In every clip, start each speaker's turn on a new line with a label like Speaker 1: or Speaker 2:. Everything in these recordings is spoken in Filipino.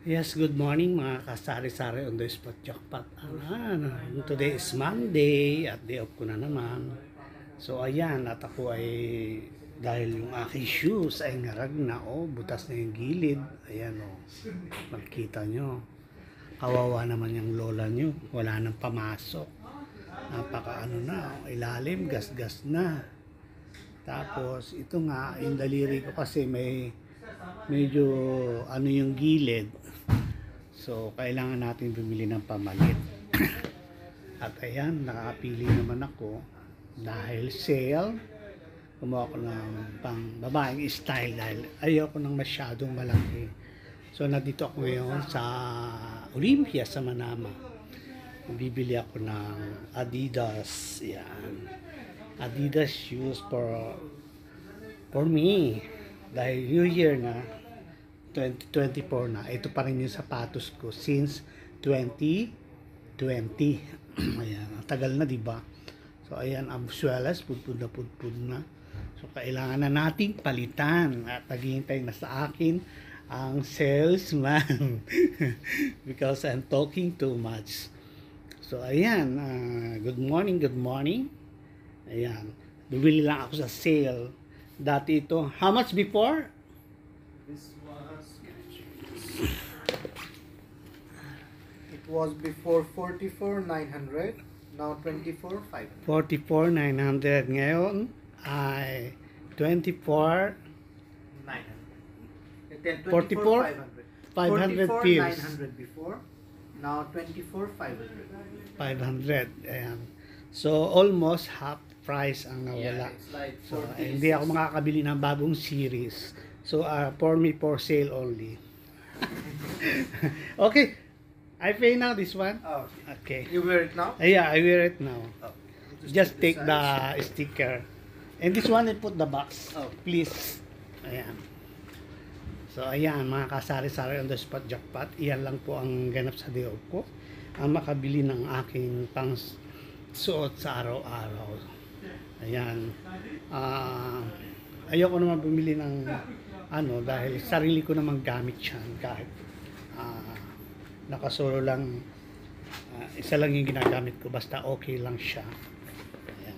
Speaker 1: Yes, good morning mga kasari-sari on the spot jackpot. Today is Monday at day off ko na naman. So ayan, at ako ay dahil yung aking shoes ay ngarag na butas na yung gilid. Ayan makikita nyo. Kawawa naman yung lola nyo. Wala nang pamasok. Napaka ilalim, gas-gas na. Tapos ito nga, yung daliri ko kasi medyo yung gilid. So kailangan natin bumili ng pamalit. At ayan, nakapili naman ako dahil sale. Kumuha ko ng pang babaeng style dahil ayoko ng masyadong malaki. So nandito ako ngayon sa Olympia sa Manama. Bibili ako ng Adidas. Yan. Adidas shoes for me. Dahil New Year na 2024 na, ito pa rin yung sapatos ko since 2020. Ayan, tagal na, di ba? So ayan, ang swelas pudpud na. So kailangan na nating palitan at naghihintay na sa akin ang salesman because I'm talking too much. So ayan, good morning. Ayan, bumili lang ako sa sale. Dati ito, how much before?
Speaker 2: It was before 44,900, now 24,500.
Speaker 1: 44,900 ngayon ay 24,500 pills.
Speaker 2: 44,900 before, now 24,500.
Speaker 1: 500. Ayan. So almost half price ang nawala.
Speaker 2: Yeah, it's like
Speaker 1: So
Speaker 2: 40,
Speaker 1: hindi ako makakabili ng bagong series. So for me, for sale only. Okay. I pay now this one.
Speaker 2: Oh,
Speaker 1: Okay.
Speaker 2: you wear it now?
Speaker 1: Yeah, I wear it now.
Speaker 2: Oh,
Speaker 1: Just take
Speaker 2: check
Speaker 1: the
Speaker 2: size.
Speaker 1: sticker. And this one, I put the box.
Speaker 2: Oh.
Speaker 1: Please. Ayan. So, ayan, mga kasari-sari on the spot jackpot. Iyan lang po ang ganap sa day off ko. Ang makabili ng aking pang suot sa araw-araw. Ayan. Ayoko naman bumili ng dahil sarili ko naman gamit yan kahit nakasolo lang, isa lang yung ginagamit ko, basta okay lang siya. Ayan.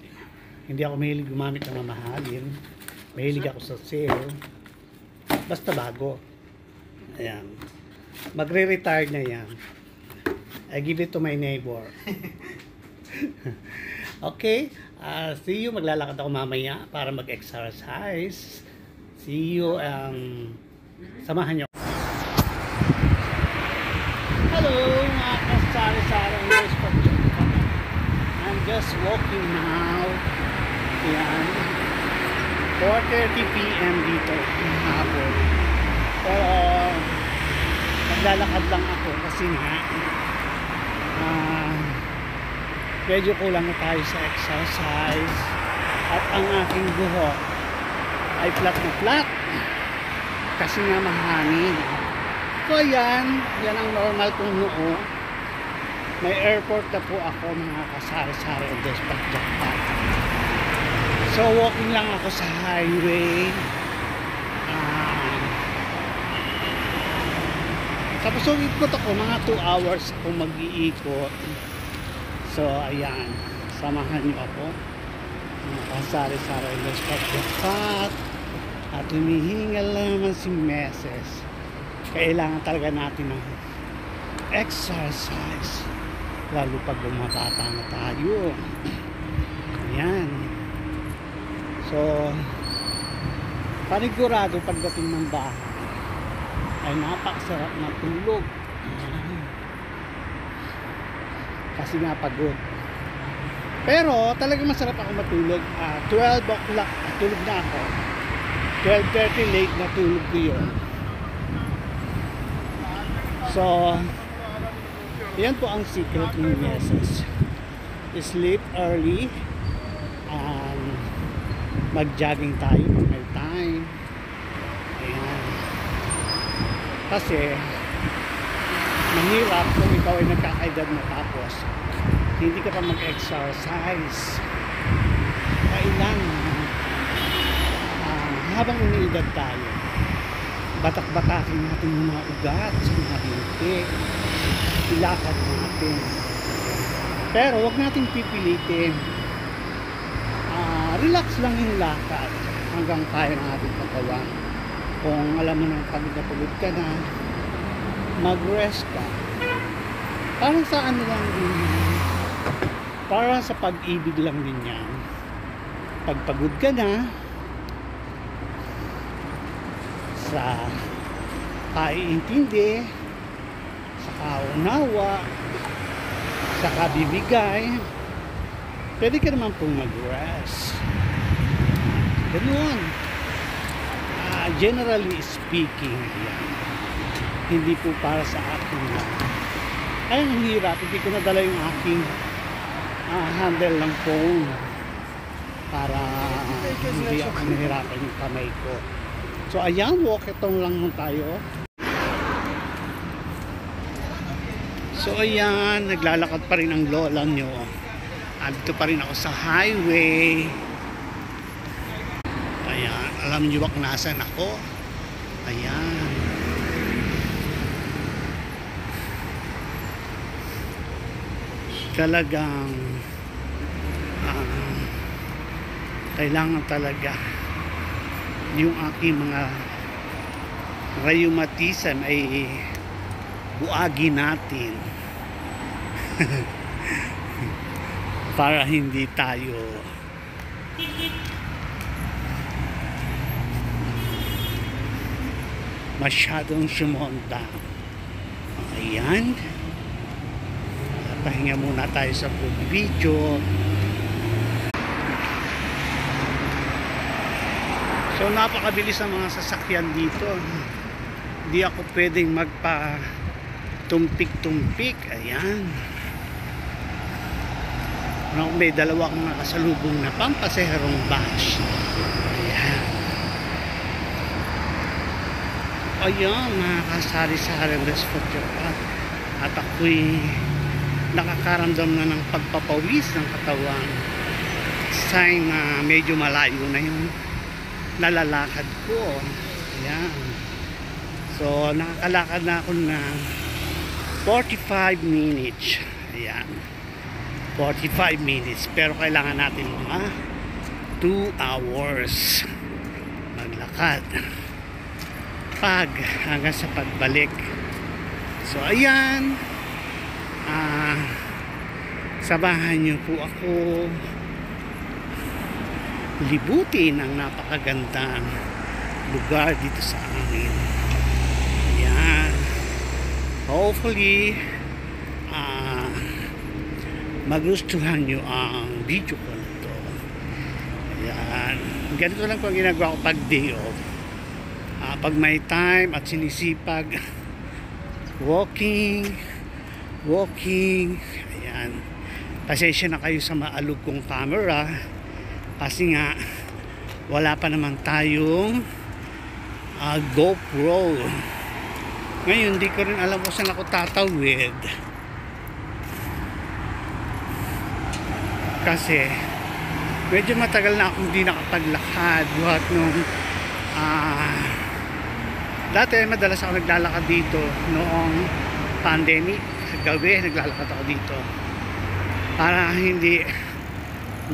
Speaker 1: Hindi ako mahilig gumamit ng mamahalin, mahilig ako sa sale, basta bago. Ayan, magre-retire na yan. I give it to my neighbor. Okay, see you. Maglalakad ako mamaya para mag-exercise. See you, samahan nyo. Hello, mga kasari-sari. I'm just walking now. Yan. 4:30 p.m. dito ng hapon. Pero maglalakad lang ako kasi nga medyo kulang na tayo sa exercise at ang aking buhok ay flat na flat kasi nga mahangin. So yan ang normal kong noo. May airport na po ako, mga kasari-sari on the spot jackpot. So walking lang ako sa highway. Tapos ikot ako, mga 2 hours ako mag-iikot. So ayan, samahan niyo ako, mga kasari-sari on the spot jackpot. At humihingal naman si Meses. Kailangan talaga natin ng exercise, lalo pag bumabata na tayo. Ayan. So panigurado pagdating ng bahay ay napakasarap na tulog. Ayan. Kasi nga pagod. Pero talagang masarap ako matulog. 12 o'clock tulog na ako. 12:30 late na tulog ko yun. So yan po ang secret ni Meses. Sleep early and mag-jogging tayo kung may time. Ayan. Kasi mahirap kung ikaw ay nagkakaedad na tapos hindi ka pa mag-exercise. Kailangan habang umiidad tayo batak-batakin natin yung mga ugat sa mga binti. Ilakad natin. Pero wag natin pipilitin. Relax lang yung lakad hanggang kaya ng ating katawan. Kung alam mo na pagod na pagod ka na, mag-rest ka. Parang sa ano lang din yan. Para sa pag-ibig lang din yan. Pag pagod ka na, sa kaiintindi, sa kaunawa, sa kabibigay, pwede ka naman pong mag-rest. Ganun. Generally speaking, yan. Hindi po para sa akin lang. Ay, ang hirap. Hindi ko nadala yung aking handle ng phone para hindi ako nahirapan yung kamay ko. So ayan, walkathon lang mo tayo. So ayan, naglalakad pa rin ang lola nyo. Dito pa rin ako sa highway. Ayan, alam nyo ba kung nasan ako? Ayan. Talagang kailangan talaga yung aking mga rheumatism ay buagin natin para hindi tayo masyadong sumonda. Ayan, pahinga muna tayo sa video. So napakabilis ang mga sasakyan dito. Hindi ako pwedeng magpa tumpik-tumpik. Ayan. May dalawa akong nakasalubong na pampasaherong bus. Ayan. Ayan, nakakasari-sari resort pa. At ako'y nakakaramdam na ng pagpapawis ng katawan. Sign na medyo malayo na yung nalalakad ko. Ayan. So nakakalakad na ako na 45 minutes. Ayan. 45 minutes. Pero kailangan natin mga 2 hours maglakad hanggang sa pagbalik. So ayan, samahan niyo po ako libutin ang napakagandang lugar dito sa amin. Ayan. Hopefully magustuhan nyo ang video ko nito. Ayan. Ganito lang po ang ginagawa ko pag day off. Pag may time at sinisipag walking. Ayan. Pasensya na kayo sa maalog kong camera kasi nga wala pa naman tayong GoPro. Ngayon di ko rin alam kung saan ako tatawid kasi medyo matagal na akong hindi nakapaglakad. Buhat nung dati madalas ako naglalakad dito noong pandemic. Sa gabi naglalakad ako dito para hindi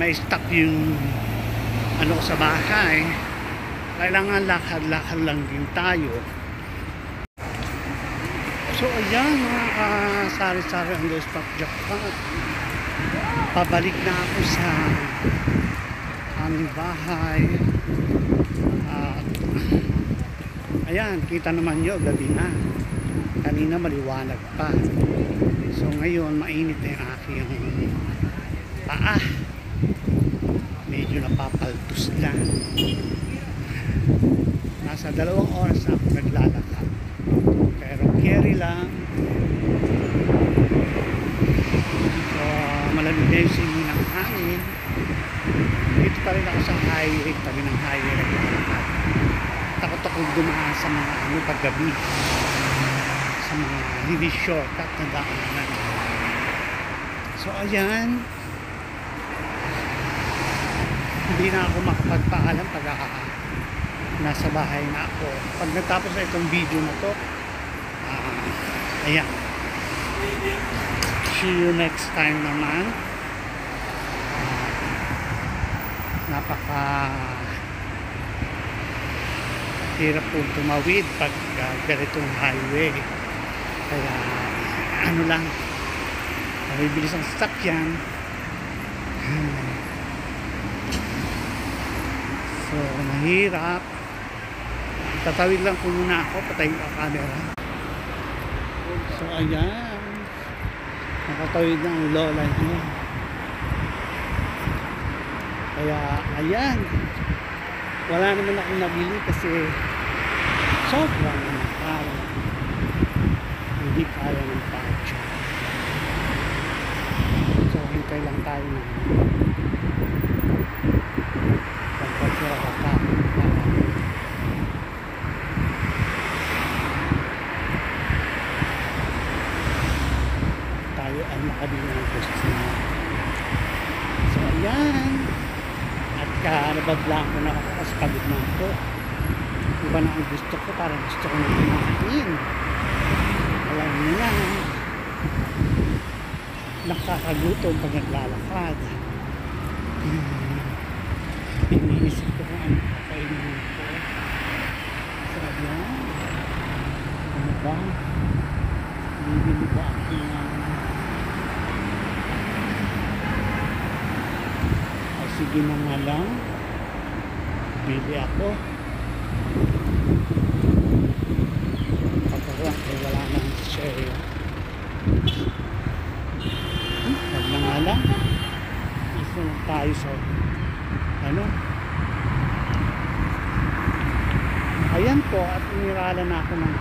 Speaker 1: may-stuck yung ano sa bahay. Kailangan lakad-lakad lang din tayo. So ayan, mga sari-sari ang spot jackpot. Pabalik na ako sa aming bahay. Ayan, kita naman nyo, gabi na. Kanina maliwanag pa. So ngayon mainit na yung aking paa. Medyo napapaltos na. Nasa 2 oras na ako naglalakad. Pero carry lang. So malamig na yung singin ng hangin. Dito pa rin ako sa highway. Tabi ng highway naglalakad. Takot ako dumaan sa mga paggabi. Sa mga hindi shortcut na daanan. So ayan, hindi na ako makapagpaalam pag nasa bahay na ako. Pag natapos na itong video na to, ayan. See you next time naman. Napaka hirap po tumawid pag ganitong highway. Kaya ano lang, mabibilis ang sasakyan. So mahirap. Tatawid lang po muna ako, patayin ko ang camera. So ayan, nakatawid na ang lola niya. Kaya ayan, wala naman akong nabili kasi sobrang mahal. Hindi kaya ng pacho. So hintay lang tayo na pagpapira ka pa. Tayo ay makabili ng gusto na. So ayan, at nabablaan ko na ako kasi pagod na ako. Iba na ang gusto ko, parang gusto ko na kumain. Alam niyo na, nakakagutom pag naglalakad. Iniisip ko kung ano kakainin ko. So ayan, ano ba? Bibili ba ako ng sige na nga lang, bili ako. Pagkakulang ay wala nang share. Wag na nga lang, isa na tayo sa ano. Ayan po, at iniralan na ako ng